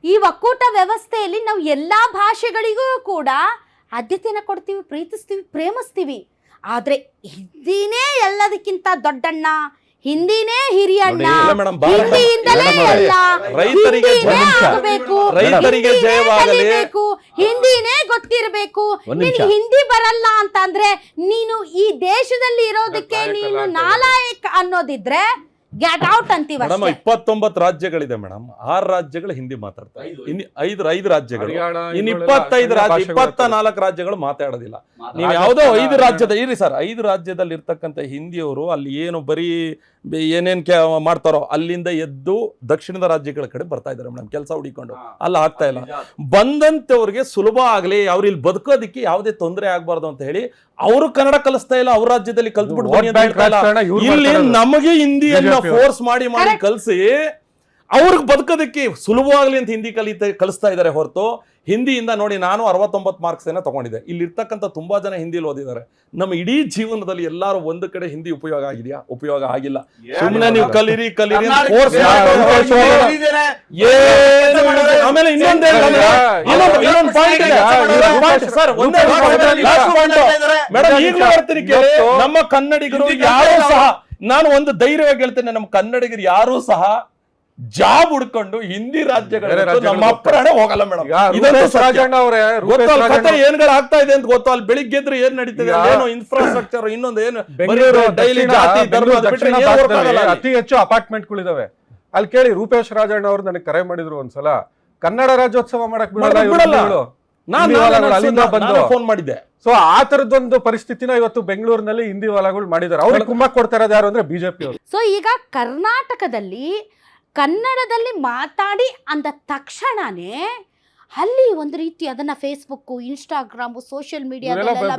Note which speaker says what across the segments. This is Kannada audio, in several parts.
Speaker 1: ಈ ಒಕ್ಕೂಟ ವ್ಯವಸ್ಥೆಯಲ್ಲಿ ನಾವು ಎಲ್ಲ ಭಾಷೆಗಳಿಗೂ ಕೂಡ ಆದ್ಯತೆಯನ್ನು ಕೊಡ್ತೀವಿ, ಪ್ರೀತಿಸ್ತೀವಿ, ಪ್ರೇಮಿಸ್ತೀವಿ. ಆದರೆ ಹಿಂದಿನೇ ಎಲ್ಲದಕ್ಕಿಂತ ದೊಡ್ಡಣ್ಣ, ಹಿಂದಿನೇ ಹಿರಿಯಣ್ಣ, ಹಿಂದಿಯಿಂದಲೇ ಎಲ್ಲ, ಹಿಂದಿನೇ ಆಗಬೇಕು,
Speaker 2: ರೈತರಿಗೆ ಜಯವಾಗಲಿ,
Speaker 1: ಹಿಂದಿನೇ ಗೊತ್ತಿರಬೇಕು. ನಿನಗೆ ಹಿಂದಿ ಬರಲ್ಲ ಅಂತ ಅಂದ್ರೆ ನೀನು ಈ ದೇಶದಲ್ಲಿ ಇರೋದಕ್ಕೆ ನೀನು ನಾಲಾಯಕ್ ಅನ್ನೋದಿದ್ರೆ ಗೆಟ್ ಔಟ್ ಅಂತೀವಿ.
Speaker 2: 29 ರಾಜ್ಯಗಳಿದೆ ಮೇಡಮ್, 6 ರಾಜ್ಯಗಳು ಹಿಂದಿ ಮಾತಾಡ್ತಾರೆ, ಇನ್ನು 5 ರಾಜ್ಯಗಳು, ಇನ್ನು 25 ರಾಜ್ಯ, 24 ರಾಜ್ಯಗಳು ಮಾತಾಡೋದಿಲ್ಲ. ನೀವು ಯಾವುದೋ 5 ರಾಜ್ಯದ ಇರಿ ಸರ್, 5 ರಾಜ್ಯದಲ್ಲಿ ಇರ್ತಕ್ಕಂಥ ಹಿಂದಿಯವರು ಅಲ್ಲಿ ಏನು ಬರೀ ಏನೇನ್ ಮಾಡ್ತಾರೋ ಅಲ್ಲಿಂದ ಎದ್ದು ದಕ್ಷಿಣದ ರಾಜ್ಯಗಳ ಕಡೆ ಬರ್ತಾ ಇದಾರೆ ಮೇಡಮ್, ಕೆಲಸ ಹುಡಿಕೊಂಡು. ಅಲ್ಲ ಆಗ್ತಾ ಇಲ್ಲ. ಬಂದಂತವ್ರಿಗೆ ಸುಲಭ ಆಗ್ಲಿ, ಅವ್ರು ಇಲ್ಲಿ ಬದುಕೋದಿಕ್ಕೆ ಯಾವುದೇ ತೊಂದರೆ ಆಗ್ಬಾರ್ದು ಅಂತ ಹೇಳಿ ಅವರು ಕನ್ನಡ ಕಲಿಸ್ತಾ ಇಲ್ಲ, ಅವ್ರ ರಾಜ್ಯದಲ್ಲಿ ಕಲ್ತ್ಬಿಟ್ಟು ಇಲ್ಲಿ ನಮಗೆ ಹಿಂದಿಯನ್ನ ಫೋರ್ಸ್ ಮಾಡಿ ಕಲಿಸಿ ಅವ್ರಿಗೆ ಬದುಕೋದಕ್ಕೆ ಸುಲಭವಾಗ್ಲಿ ಅಂತ ಹಿಂದಿ ಕಲಿಸ್ತಾ ಇದ್ದಾರೆ ಹೊರತು ಹಿಂದಿಯಿಂದ ನೋಡಿ ನಾನು 69 ಮಾರ್ಕ್ಸ್ ಏನೋ ತಗೊಂಡಿದ್ದೆ. ಇಲ್ಲಿ ಇರ್ತಕ್ಕಂಥ ತುಂಬಾ ಜನ ಹಿಂದಿಲಿ ಓದಿದ್ದಾರೆ. ನಮ್ಮ ಇಡೀ ಜೀವನದಲ್ಲಿ ಎಲ್ಲಾರು ಒಂದು ಕಡೆ ಹಿಂದಿ ಉಪಯೋಗ ಆಗಿದೆಯಾ? ಉಪಯೋಗ ಆಗಿಲ್ಲ. ಸುಮ್ಮನೆ ನೀವು ಕಲೀರಿ ಫೋರ್ಸ್ ಆಮೇಲೆ ಇನ್ನೊಂದು ಮೇಡಮ್ ಈಗಲೂ ಬರ್ತೀನಿ ಕೇಳಿ, ನಮ್ಮ ಕನ್ನಡಿಗರು ಯಾರೂ ಸಹ, ನಾನು ಒಂದು ಧೈರ್ಯವಾಗಿ ಹೇಳ್ತೇನೆ, ನಮ್ಮ ಕನ್ನಡಿಗರು ಯಾರೂ ಸಹ ಜಾಬ್ ಹುಡ್ಕೊಂಡು ಹಿಂದಿ ರಾಜ್ಯಗಳ ನಮ್ಮ ಅಪ್ಪರೇ ಹೋಗಲ್ಲ ಮೇಡಮ್. ಕತೆ ಏನ್ಗಳು ಆಗ್ತಾ ಇದೆ ಅಂತ ಗೊತ್ತು. ಅಲ್ಲಿ ಬೆಳಿಗ್ಗೆ ಎದ್ರು ಏನ್ ನಡೀತಿದೆ, ಏನು ಇನ್ಫ್ರಾಸ್ಟ್ರಕ್ಚರ್, ಇನ್ನೊಂದು ಏನು ಡೈಲಿ ಜಾತಿ ಧರ್ಮ
Speaker 3: ಅತಿ ಹೆಚ್ಚು ಅಪಾರ್ಟ್ಮೆಂಟ್ಗಳಿದಾವೆ ಅಲ್ಲಿ. ಕೇಳಿ, ರೂಪೇಶ್ ರಾಜಣ್ಣ ಅವರು ನನಗೆ ಕರೆ ಮಾಡಿದ್ರು ಒಂದ್ಸಲ, ಕನ್ನಡ ರಾಜ್ಯೋತ್ಸವ ಮಾಡಕ್ ಬಿಡಲ್ಲ,
Speaker 2: ಅಲ್ಲಿಂದ ಬಂದು ಫೋನ್ ಮಾಡಿದ್ದೆ.
Speaker 3: ಸೊ ಆ ತರದೊಂದು ಪರಿಸ್ಥಿತಿನ ಇವತ್ತು ಬೆಂಗಳೂರಿನಲ್ಲಿ ಹಿಂದಿ ವಾಲಾಗಳು ಮಾಡಿದ್ದಾರೆ. ಅವ್ರಿಗೆ ಕುಮ್ಮಕ್ ಕೊಡ್ತಾ ಇರೋದು ಯಾರು ಅಂದ್ರೆ ಬಿಜೆಪಿ ಅವರು.
Speaker 1: ಸೊ ಈಗ ಕರ್ನಾಟಕದಲ್ಲಿ ಕನ್ನಡದಲ್ಲಿ ಮಾತಾಡಿ ಅಂದ ತಕ್ಷಣನೇ ಅಲ್ಲಿ ಒಂದು ರೀತಿ ಅದನ್ನ ಫೇಸ್ಬುಕ್, ಇನ್ಸ್ಟಾಗ್ರಾಮ್, ಸೋಷಿಯಲ್ ಮೀಡಿಯಾದಲ್ಲೆಲ್ಲ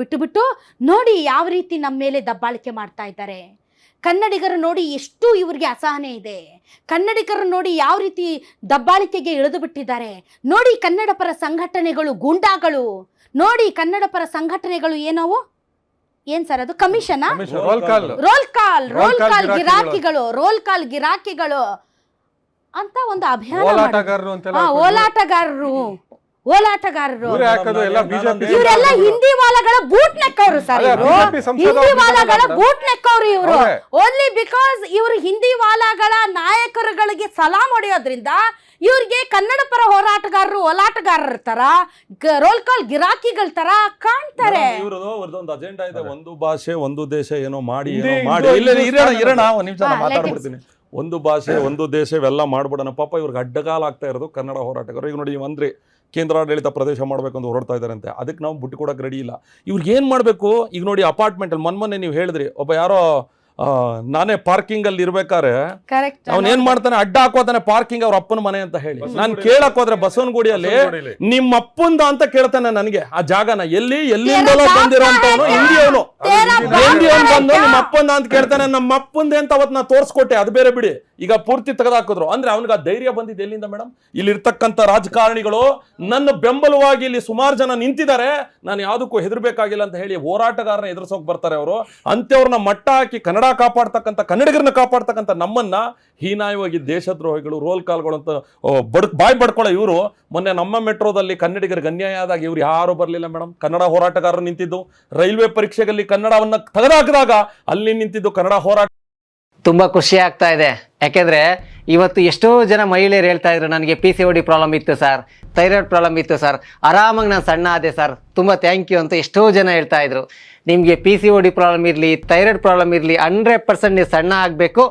Speaker 1: ಬಿಟ್ಟು ನೋಡಿ ಯಾವ ರೀತಿ ನಮ್ಮ ಮೇಲೆ ದಬ್ಬಾಳಿಕೆ ಮಾಡ್ತಾ ಇದ್ದಾರೆ. ಕನ್ನಡಿಗರು ನೋಡಿ ಎಷ್ಟು ಇವ್ರಿಗೆ ಅಸಹನೆ ಇದೆ, ಕನ್ನಡಿಗರು ನೋಡಿ ಯಾವ ರೀತಿ ದಬ್ಬಾಳಿಕೆಗೆ ಇಳಿದು ಬಿಟ್ಟಿದ್ದಾರೆ ನೋಡಿ. ಕನ್ನಡ ಪರ ಸಂಘಟನೆಗಳು ಗೂಂಡಾಗಳು ನೋಡಿ, ಕನ್ನಡ ಪರ ಸಂಘಟನೆಗಳು ಏನವು, ಏನ್ ಸರ್ ಅದು, ಕಮಿಷನ್, ರೋಲ್ ಕಾಲ್ ಗಿರಾಕಿಗಳು ಅಂತ ಒಂದು ಅಭಿಯಾನ, ಓಲಾಟಗಾರರು ಇವರೆಲ್ಲ ಹಿಂದಿ ವಾಲಗಳ ಬೂಟ್ ನೆಕ್ಕವರು ಸರ್. ಹಿಂದಿ ವಾಲಗಳ ಬೂಟ್ ನೆಕ್ಕವರು ಇವರು. ಓನ್ಲಿ ಬಿಕಾಸ್ ಇವರು ಹಿಂದಿ ವಾಲಗಳ ನಾಯಕರುಗಳಿಗೆ ಸಲಾಂ ಹೊಡೆಯೋದ್ರಿಂದ ಇವ್ರಿಗೆ ಕನ್ನಡ ಪರ ಹೋರಾಟಗಾರರು, ಓಲಾಟಗಾರರ ತರ, ರೋಲ್ ಕಾಲ್ ಗಿರಾಕಿಗಳ ತರ ಕಾಣ್ತಾರೆ.
Speaker 2: ಇವ್ರದೊಂದು ಅಜೆಂಡಾ ಇದೆ, ಒಂದು ಭಾಷೆ ಒಂದು ದೇಶ ಏನೋ ಮಾಡಿ ಇರೋಣ ಒಂದ್ ನಿಮಿಷ ಮಾತಾಡ್ಬಿಡ್ತೀನಿ. ಒಂದು ಭಾಷೆ ಒಂದು ದೇಶ ಇವೆಲ್ಲ ಮಾಡ್ಬಿಡೋಣ. ಪಾಪ ಇವ್ರಿಗೆ ಅಡ್ಡಗಾಲ ಆಗ್ತಾ ಇರೋದು ಕನ್ನಡ ಹೋರಾಟಗಾರರು. ಈಗ ನೋಡಿ, ಅಂದ್ರೆ ಕೇಂದ್ರಾಡಳಿತ ಪ್ರದೇಶ ಮಾಡ್ಬೇಕು ಅಂತ ಹೊರಡ್ತಾ ಇದಾರೆ ಅಂತೆ, ಅದಕ್ಕೆ ನಾವು ಬಿಟ್ಟು ಕೊಡಕ್ಕೆ ರೆಡಿ ಇಲ್ಲ. ಇವ್ರಿಗೆ ಏನ್ ಮಾಡ್ಬೇಕು ಈಗ ನೋಡಿ, ಅಪಾರ್ಟ್ಮೆಂಟ್ ಅಲ್ಲಿ ಮೊನ್ನೆ ನೀವು ಹೇಳಿದ್ರಿ, ಒಬ್ಬ ಯಾರೋ ನಾನೇ ಪಾರ್ಕಿಂಗ್ ಅಲ್ಲಿ ಇರ್ಬೇಕಾದ್ರೆ ಅವ್ನ ಏನ್ ಮಾಡ್ತಾನೆ, ಅಡ್ಡ ಹಾಕೋತಾನೆ ಪಾರ್ಕಿಂಗ್ ಅವ್ರ ಅಪ್ಪನ ಮನೆ ಅಂತ ಹೇಳಿ. ನಾನು ಕೇಳಕ್ ಹೋದ್ರೆ ಬಸವನಗುಡಿಯಲ್ಲಿ ನಿಮ್ಮ ಅಪ್ಪಂದ ಅಂತ ಕೇಳ್ತಾನೆ ನನಗೆ ಆ ಜಾಗನ. ಎಲ್ಲಿಂದಲೋ ಬಂದಿರೋಂಥವನು ಹಿಂದಿಯವನು ಬಂದು ನಿಮ್ಮ ಅಪ್ಪಂದ ಅಂತ ಕೇಳ್ತಾನೆ. ನಮ್ಮ ಅಪ್ಪಂದೆ ಅಂತ ಅವತ್ತು ನಾ ತೋರ್ಸ್ಕೊಟ್ಟೆ, ಅದು ಬೇರೆ ಬಿಡಿ. ಈಗ ಪೂರ್ತಿ ತೆಗೆದಾಕಿದ್ರು ಅಂದ್ರೆ ಅವನಿಗೆ ಆ ಧೈರ್ಯ ಬಂದಿದ್ದು ಎಲ್ಲಿಂದ ಮೇಡಮ್? ಇಲ್ಲಿ ಇರ್ತಕ್ಕಂಥ ರಾಜಕಾರಣಿಗಳು ನನ್ನ ಬೆಂಬಲವಾಗಿ ಇಲ್ಲಿ ಸುಮಾರು ಜನ ನಿಂತಿದ್ದಾರೆ, ನಾನು ಯಾವುದಕ್ಕೂ ಹೆದರ್ಬೇಕಾಗಿಲ್ಲ ಅಂತ ಹೇಳಿ ಹೋರಾಟಗಾರನ ಎದುರಿಸೋಕ್ ಬರ್ತಾರೆ ಅವರು. ಅಂತ್ಯವ್ರನ್ನ ಮಟ್ಟ ಹಾಕಿ ಕನ್ನಡ ಕಾಪಾಡ್ತಕ್ಕಂಥ, ಕನ್ನಡಿಗರನ್ನ ಕಾಪಾಡ್ತಕ್ಕಂಥ ನಮ್ಮನ್ನ ಹೀನಾಯವಾಗಿ ದೇಶದ್ರೋಹಿಗಳು, ರೋಲ್ ಕಾಲ್ಗಳು ಅಂತ ಬಾಯ್ ಬಡ್ಕೊಳ್ಳೋ ಇವರು. ಮೊನ್ನೆ ನಮ್ಮ ಮೆಟ್ರೋದಲ್ಲಿ ಕನ್ನಡಿಗರಿಗೆ ಅನ್ಯಾಯ ಆದಾಗ ಇವ್ರು ಯಾರು ಬರಲಿಲ್ಲ ಮೇಡಮ್, ಕನ್ನಡ ಹೋರಾಟಗಾರರು ನಿಂತಿದ್ದು. ರೈಲ್ವೆ ಪರೀಕ್ಷೆಯಲ್ಲಿ ಕನ್ನಡವನ್ನ ತೆಗೆದಾಕಿದಾಗ ಅಲ್ಲಿ ನಿಂತಿದ್ದು ಕನ್ನಡ ಹೋರಾಟ.
Speaker 4: ತುಂಬ ಖುಷಿ ಆಗ್ತಾ ಇದೆ, ಯಾಕೆಂದರೆ ಇವತ್ತು ಎಷ್ಟೋ ಜನ ಮಹಿಳೆಯರು ಹೇಳ್ತಾ ಇದ್ರು, ನನಗೆ PCOD ಪ್ರಾಬ್ಲಮ್ ಇತ್ತು ಸರ್, ಥೈರಾಯ್ಡ್ ಪ್ರಾಬ್ಲಮ್ ಇತ್ತು ಸರ್, ಆರಾಮಾಗಿ ನಾನು ಸಣ್ಣ ಆದೆ ಸರ್, ತುಂಬ ಥ್ಯಾಂಕ್ ಯು ಅಂತ ಎಷ್ಟೋ ಜನ ಹೇಳ್ತಾ ಇದ್ರು. ನಿಮಗೆ PCOD ಪ್ರಾಬ್ಲಮ್ ಇರಲಿ, ಥೈರಾಯ್ಡ್ ಪ್ರಾಬ್ಲಮ್ ಇರಲಿ, 100% ನೀವು ಸಣ್ಣ ಆಗಬೇಕು,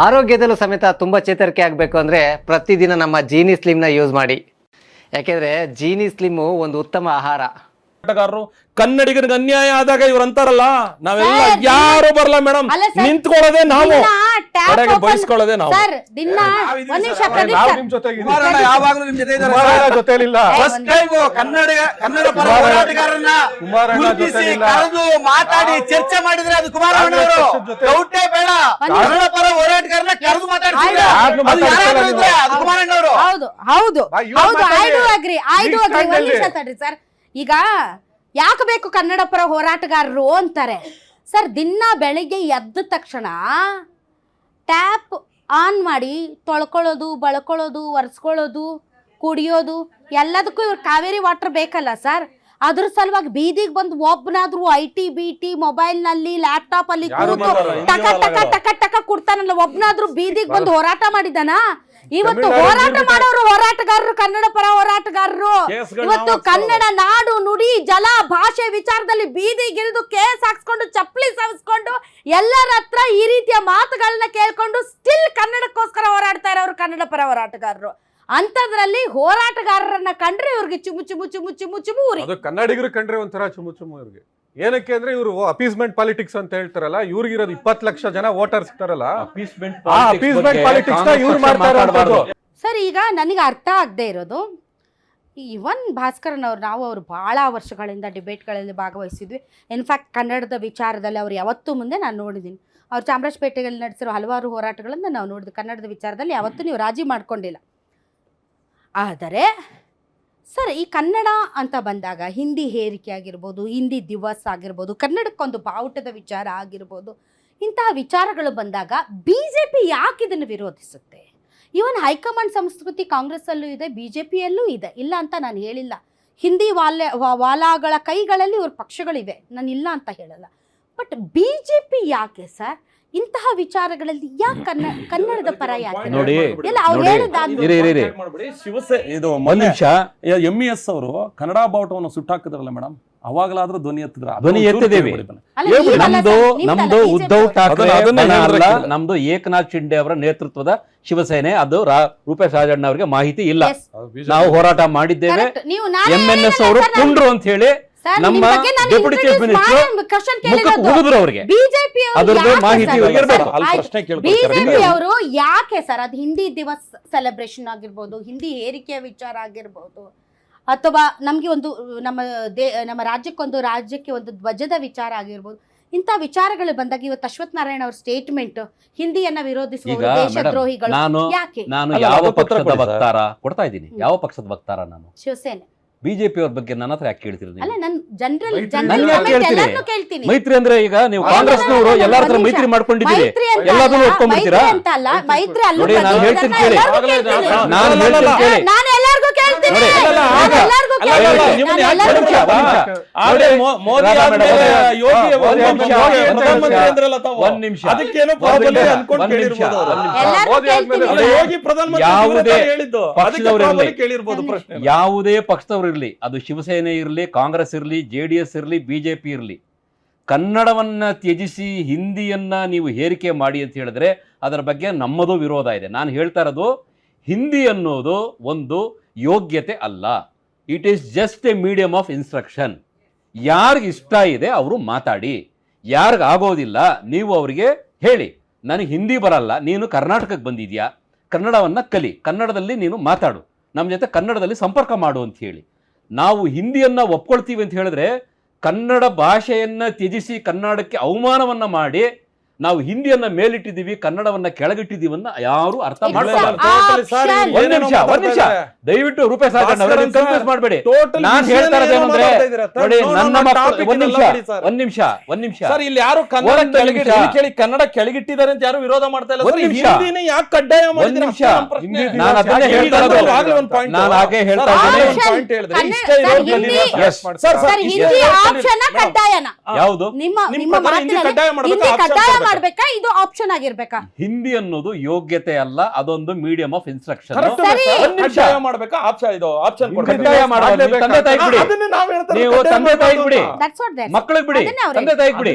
Speaker 4: ಆರೋಗ್ಯದಲ್ಲೂ ಸಮೇತ ತುಂಬ ಚೇತರಿಕೆ ಆಗಬೇಕು ಅಂದರೆ ಪ್ರತಿದಿನ ನಮ್ಮ ಜೀನಿ ಸ್ಲಿಮ್ನ ಯೂಸ್ ಮಾಡಿ. ಯಾಕೆಂದರೆ ಜೀನಿ ಸ್ಲಿಮ್ಮು ಒಂದು ಉತ್ತಮ ಆಹಾರ.
Speaker 2: ಹೋರಾಟಗಾರರು ಕನ್ನಡಿಗರಿಗೆ ಅನ್ಯಾಯ ಆದಾಗ ಇವ್ರು ಅಂತಾರಲ್ಲ, ನಾವೆಲ್ಲ ಯಾರು ಬರಲ್ಲ ಮೇಡಮ್, ನಿಂತ್ಕೊಳ್ಳೋದೇ ನಾವು, ಕಡೆಗೆ ಬಯಸ್ಕೊಳ್ಳೋದೇ ನಾವು.
Speaker 5: ಮಾತಾಡಿ ಚರ್ಚೆ ಮಾಡಿದ್ರೆ ಅದು ಕುಮಾರಣ್ಣವರು, ಡೌಟೇ ಬೇಡ. ಕನ್ನಡ ಪರ ಹೋರಾಟಗಾರನ ಕರೆದು ಮಾತಾಡ್ತಿದ್ರೆ ಅದು ಕುಮಾರಣ್ಣವರು.
Speaker 1: ಹೌದು, ಸರ್. ಈಗ ಯಾಕೆ ಬೇಕು ಕನ್ನಡ ಪರ ಹೋರಾಟಗಾರರು ಅಂತಾರೆ ಸರ್? ದಿನ ಬೆಳಿಗ್ಗೆ ಎದ್ದ ತಕ್ಷಣ ಟ್ಯಾಪ್ ಆನ್ ಮಾಡಿ ತೊಳ್ಕೊಳ್ಳೋದು, ಬಳ್ಕೊಳ್ಳೋದು, ಒರೆಸ್ಕೊಳ್ಳೋದು, ಕುಡಿಯೋದು ಎಲ್ಲದಕ್ಕೂ ಇವ್ರು ಕಾವೇರಿ ವಾಟರ್ ಬೇಕಲ್ಲ ಸರ್. ಅದ್ರ ಸಲುವಾಗಿ ಬೀದಿಗೆ ಬಂದು ಒಬ್ಬನಾದ್ರೂ IT BT ಮೊಬೈಲ್ನಲ್ಲಿ ಲ್ಯಾಪ್ಟಾಪ್ ಅಲ್ಲಿ ಕೂತು ಟಕ ಟಕ ಟಕ ಟಕ ಕೊಡ್ತಾನಲ್ಲ, ಒಬ್ಬನಾದ್ರೂ ಬೀದಿಗೆ ಬಂದು ಹೋರಾಟ ಮಾಡಿದಾನ? ಇವತ್ತು ಹೋರಾಟ ಮಾಡೋರು ಹೋರಾಟಗಾರರು, ಕನ್ನಡ ಪರ ಹೋರಾಟಗಾರರು. ಇವತ್ತು ಕನ್ನಡ ನಾಡು ನುಡಿ ಜಲ ಭಾಷೆ ವಿಚಾರದಲ್ಲಿ ಬೀದಿಗಿಳಿದು ಕೇಸ್ ಹಾಕ್ಸ್ಕೊಂಡು ಚಪ್ಪಲಿ ಸವಿಸ್ಕೊಂಡು ಎಲ್ಲರ ಹತ್ರ ಈ ರೀತಿಯ ಮಾತುಗಳನ್ನ ಕೇಳ್ಕೊಂಡು ಸ್ಟಿಲ್ ಕನ್ನಡಕ್ಕೋಸ್ಕರ ಹೋರಾಡ್ತಾ ಇರೋರು ಕನ್ನಡ ಪರ ಹೋರಾಟಗಾರರು. ಅಂತದ್ರಲ್ಲಿ ಹೋರಾಟಗಾರರನ್ನ ಕಂಡ್ರೆ ಇವ್ರಿಗೆ ಚುಮು ಚುಮು ಚುಮು ಚುಮು ಚುಮು ಉರಿ.
Speaker 3: ಅದು ಕನ್ನಡಿಗರು ಕಂಡ್ರೆ ಒಂಥರ ಚುಮು ಚುಮು ಇವ್ರಿಗೆ. ಏನಕ್ಕೆ ಅಂದ್ರೆ ಇವರು ಅಪೀಸ್ಮೆಂಟ್ ಪಾಲಿಟಿಕ್ಸ್ ಅಂತ ಹೇಳ್ತಾರಲ್ಲ, ಇವ್ರಿಗಿರೋದು 20 ಲಕ್ಷ ಜನ ವೋಟರ್ಸ್ ಇರ್ತಾರಲ್ಲ, ಅಪೀಸ್ಮೆಂಟ್ ಪಾಲಿಟಿಕ್ಸ್ ಇವ್ರು ಮಾಡ್ತಾ ಇರೋದು.
Speaker 1: ಸರ್, ಈಗ ನನಗೆ ಅರ್ಥ ಆಗದೆ ಇರೋದು, ಇವನ್ ಭಾಸ್ಕರನ್ ಅವ್ರು, ನಾವು ಅವರು ಭಾಳ ವರ್ಷಗಳಿಂದ ಡಿಬೇಟ್ಗಳಲ್ಲಿ ಭಾಗವಹಿಸಿದ್ವಿ. ಇನ್ಫ್ಯಾಕ್ಟ್ ಕನ್ನಡದ ವಿಚಾರದಲ್ಲಿ ಅವ್ರು ಯಾವತ್ತೂ ಮುಂದೆ ನಾನು ನೋಡಿದ್ದೀನಿ. ಅವ್ರು ಚಾಮರಾಜಪೇಟೆಯಲ್ಲಿ ನಡೆಸಿರೋ ಹಲವಾರು ಹೋರಾಟಗಳನ್ನು ನಾವು ನೋಡಿದ್ವಿ. ಕನ್ನಡದ ವಿಚಾರದಲ್ಲಿ ಯಾವತ್ತೂ ನೀವು ರಾಜಿ ಮಾಡ್ಕೊಂಡಿಲ್ಲ. ಆದರೆ ಸರ್, ಈ ಕನ್ನಡ ಅಂತ ಬಂದಾಗ ಹಿಂದಿ ಹೇರಿಕೆ ಆಗಿರ್ಬೋದು, ಹಿಂದಿ ದಿವಸ ಆಗಿರ್ಬೋದು, ಕನ್ನಡಕ್ಕೊಂದು ಬಾವುಟದ ವಿಚಾರ ಆಗಿರ್ಬೋದು, ಇಂತಹ ವಿಚಾರಗಳು ಬಂದಾಗ BJP ಯಾಕೆ ಇದನ್ನು ವಿರೋಧಿಸುತ್ತೆ? ಇವನ್ ಹೈಕಮಾಂಡ್ ಸಂಸ್ಕೃತಿ ಕಾಂಗ್ರೆಸ್ಸಲ್ಲೂ ಇದೆ, BJPಯಲ್ಲೂ ಇದೆ, ಇಲ್ಲ ಅಂತ ನಾನು ಹೇಳಿಲ್ಲ. ಹಿಂದಿ ವಾಲಾಗಳ ಕೈಗಳಲ್ಲಿ ಇವ್ರ ಪಕ್ಷಗಳಿವೆ, ನಾನು ಇಲ್ಲ ಅಂತ ಹೇಳಲ್ಲ. ಬಟ್ BJP ಯಾಕೆ ಸರ್ ಇಂತಹ ವಿಚಾರಗಳಲ್ಲಿ ಯಾಕೆ ಕನ್ನಡದ ಪರ ಯಾಕೆ
Speaker 6: ನೋಡಿ,
Speaker 1: ಇಲ್ಲ ಅವ್ರು ಹೇಳಿದಾದ್ಮೇಲೆ
Speaker 2: ಶಿವಸೇನೆ ಇದು
Speaker 6: ಒಂದ್ ನಿಮಿಷ,
Speaker 2: MES ಅವರು ಕನ್ನಡ ಬಾವುಟವನ್ನು ಸುಟ್ಟಾಕಿದ್ರಲ್ಲ ಮೇಡಮ್, ಅವಾಗಲಾದ್ರೂ ಧ್ವನಿ ಎತ್ತಿದ್ರ?
Speaker 6: ಧ್ವನಿ ಎತ್ತಿದ್ದೇವೆ. ನಮ್ದು ಉದ್ಧವ್ ಠಾಕ್ರೆ ಅಲ್ಲ, ನಮ್ದು ಏಕನಾಥ್ ಶಿಂಡೆ ಅವರ ನೇತೃತ್ವದ ಶಿವಸೇನೆ. ಅದು ರೂಪೇಶ್ ರಾಜಣ್ಣ ಅವರಿಗೆ ಮಾಹಿತಿ ಇಲ್ಲ. ನಾವು ಹೋರಾಟ ಮಾಡಿದ್ದೇವೆ. MNS ಅವರು ಕುಂಡ್ರು ಅಂತ ಹೇಳಿ ನಮ್ಮ ಡೆಪ್ಯೂಟಿ ಚೀಫ್ ಮಿನಿಸ್ಟರ್ ಉಳಿದ್ರು ಅವ್ರಿಗೆ. ಅದ್ರದ್ದು ಮಾಹಿತಿ
Speaker 1: BJP ಅವರು ಯಾಕೆ ಸರ್ ಅದು ಹಿಂದಿ ದಿವಸ್ ಸೆಲೆಬ್ರೇಷನ್ ಆಗಿರ್ಬೋದು, ಹಿಂದಿ ಹೇರಿಕೆಯ ವಿಚಾರ ಆಗಿರ್ಬೋದು, ಅಥವಾ ನಮ್ಗೆ ಒಂದು ನಮ್ಮ ರಾಜ್ಯಕ್ಕೆ ಒಂದು ಧ್ವಜದ ವಿಚಾರ ಆಗಿರ್ಬೋದು, ಇಂಥ ವಿಚಾರಗಳು ಬಂದಾಗ ಇವತ್ತು ಅಶ್ವಥ್ ನಾರಾಯಣ ಅವ್ರ ಸ್ಟೇಟ್ಮೆಂಟ್ ಹಿಂದಿಯನ್ನ ವಿರೋಧಿಸುವ ದೇಶದ್ರೋಹಿಗಳು ಯಾಕೆ?
Speaker 6: ನಾನು ಯಾವ ಪಕ್ಷದ ವಕ್ತಾರ ಕೊಡ್ತಾ ಇದ್ದೀನಿ? ಯಾವ ಪಕ್ಷದ ವಕ್ತಾರ ನಾನು?
Speaker 1: ಶಿವಸೇನೆ.
Speaker 6: BJP ಅವ್ರ ಬಗ್ಗೆ ನನ್ನ ಹತ್ರ ಯಾಕೆ ಕೇಳ್ತೀರಿ ನೀವು?
Speaker 1: ಅಲ್ಲ, ನಾನು ಜನರಲ್ ಕೇಳ್ತೀನಿ.
Speaker 6: ಮೈತ್ರಿ ಅಂದ್ರೆ ಈಗ ನೀವು ಕಾಂಗ್ರೆಸ್ನವರು ಎಲ್ಲರ ಹತ್ರ ಮೈತ್ರಿ ಮಾಡ್ಕೊಂಡಿದ್ದೀರಿ, ಎಲ್ಲದನ್ನು ಒಪ್ಕೊಂಡ್ಬಿಡ್ತೀರಾ?
Speaker 1: ಮೈತ್ರಿ ಅಲ್ಲ,
Speaker 6: ನೋಡಿ, ನಾನು ಹೇಳ್ತೀನಿ ಕೇಳಿ. ನಾನು ಹೇಳ್ತೀನಿ ಕೇಳಿ.
Speaker 1: ನಾನು ಎಲ್ಲರಿಗೂ ಕೇಳ್ತೀನಿ.
Speaker 6: ಯಾವುದೇ ಪಕ್ಷದವರಿರ್ಲಿ, ಅದು ಶಿವಸೇನೆ ಇರಲಿ, ಕಾಂಗ್ರೆಸ್ ಇರಲಿ, JDS ಇರಲಿ, BJP ಇರಲಿ, ಕನ್ನಡವನ್ನ ತ್ಯಜಿಸಿ ಹಿಂದಿಯನ್ನ ನೀವು ಹೇರಿಕೆ ಮಾಡಿ ಅಂತ ಹೇಳಿದ್ರೆ ಅದರ ಬಗ್ಗೆ ನಮ್ಮದು ವಿರೋಧ ಇದೆ. ನಾನು ಹೇಳ್ತಾ ಇರೋದು, ಹಿಂದಿ ಅನ್ನೋದು ಒಂದು ಯೋಗ್ಯತೆ ಅಲ್ಲ. It is just A medium of instruction. ಯಾರಿಗೆ ಇಷ್ಟ ಇದೆ ಅವರು ಮಾತಾಡಿ, ಯಾರಿಗೆ ಆಗೋದಿಲ್ಲ ನೀವು ಅವರಿಗೆ ಹೇಳಿ, ನನಗೆ ಹಿಂದಿ ಬರಲ್ಲ, ನೀನು ಕರ್ನಾಟಕಕ್ಕೆ ಬಂದಿದ್ಯಾ, ಕನ್ನಡವನ್ನು ಕಲಿ, ಕನ್ನಡದಲ್ಲಿ ನೀನು ಮಾತಾಡು, ನಮ್ಮ ಜೊತೆ ಕನ್ನಡದಲ್ಲಿ ಸಂಪರ್ಕ ಮಾಡು ಅಂತ ಹೇಳಿ. ನಾವು ಹಿಂದಿಯನ್ನು ಒಪ್ಕೊಳ್ತೀವಿ ಅಂತ ಹೇಳಿದ್ರೆ ಕನ್ನಡ ಭಾಷೆಯನ್ನು ತ್ಯಜಿಸಿ ಕನ್ನಡಕ್ಕೆ ಅವಮಾನವನ್ನು ಮಾಡಿ ನಾವು ಹಿಂದಿಯನ್ನ ಮೇಲಿಟ್ಟಿದ್ದೀವಿ, ಕನ್ನಡವನ್ನ ಕೆಳಗಿಟ್ಟಿದ್ದೀವಿ ಅಂತ ಯಾರು ಅರ್ಥ ಮಾಡಬಾರದು. ಒಂದ್ ನಿಮಿಷ ದಯವಿಟ್ಟು ರೂಪೇಶ್ ರಾಜಣ್ಣ ಅವರೇ ಕನ್ಫ್ಯೂಸ್ ಮಾಡಬೇಡಿ. ನಾನು ಹೇಳ್ತಾ ಇರೋದೇನಂದ್ರೆ, ನೋಡಿ, ನನ್ನ ಮಕ್ಕಳು ಒಂದ್ ನಿಮಿಷ
Speaker 2: ಸರ್, ಇಲ್ಲಿ ಯಾರು ಕನ್ನಡ ಕೆಳಗಿಟ್ಟಿದ್ದಾರೆ ಅಂತ ಯಾರು ವಿರೋಧ ಮಾಡ್ತಾ ಇಲ್ಲ. ಹಿಂದಿನೇ ಯಾಕೆ ಕಡ್ಡಾಯ ಮಾಡಿದ್ರೆ?
Speaker 6: ನಾನು ಅದನ್ನೇ ಹೇಳ್ತಾ ಇರೋದು. ನಾನು ಹಾಗೆ ಹೇಳ್ತಾ ಇದ್ದೀನಿ. ಯಾವುದು
Speaker 1: ಮಾಡ್ಬೇಕಾ, ಇದು ಆಪ್ಷನ್ ಆಗಿರ್ಬೇಕಾ?
Speaker 6: ಹಿಂದಿ ಅನ್ನೋದು ಯೋಗ್ಯತೆ ಅಲ್ಲ, ಅದೊಂದು ಮೀಡಿಯಂ ಆಫ್ ಇನ್ಸ್ಟ್ರಕ್ಷನ್. ನೀವು ತಂದೆ ತಾಯಿ ಬಿಡಿ, ಮಕ್ಕಳಿಗೆ ಬಿಡಿ, ತಂದೆ ತಾಯಿ ಬಿಡಿ.